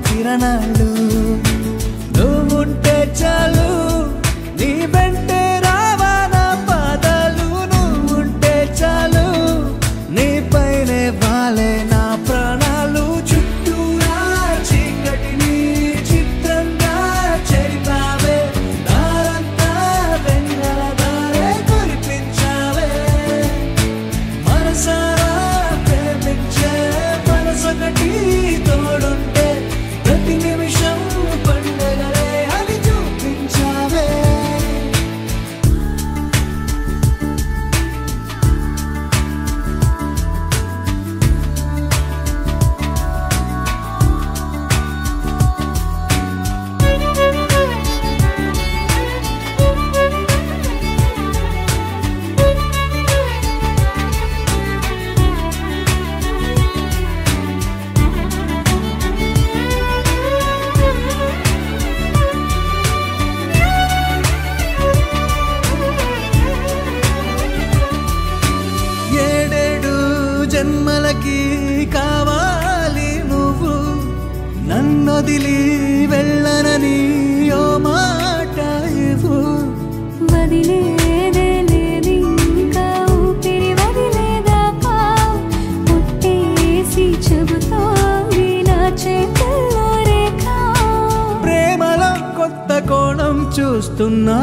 కిరణాలు నువ్వుంటే చాలు నీ వెంటే రావానా పాదాలు నువ్వుంటే చాలు నీ పైనే వాలే నా ప్రాణాలు చుట్టూరా చీకటిని చిత్రంగా చెరిపావే దారంతా వెన్నెల దారే కురిపించావే మనసారా ప్రేమించే మనసొకటి తోడుంటే ప్రతి నిమిషం పండగలే అని చూపించావే జన్మలకి కావాలి నువ్వు నన్నొదిలి వెళ్ళనని ఓ మాట ఇవ్వు వదిలేదే లేదు ఇంకా ఊపిరి వదిలేదాకా పుట్టేసి చెబుతోంది నా చేతుల్లో రేఖ ప్రేమలో కొత్త కోణం చూస్తున్నా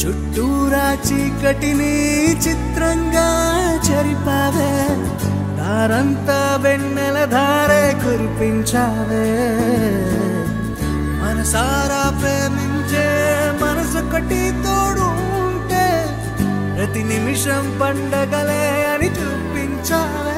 చుట్టూరా చీకటిని చిత్రంగా చెరిపావే దారంతా వెన్నెల ధారే కురిపించావే మనసారా ప్రేమించే మనసొకటి తోడు ఉంటే ప్రతి నిమిషం పండగలే అని చూపించావే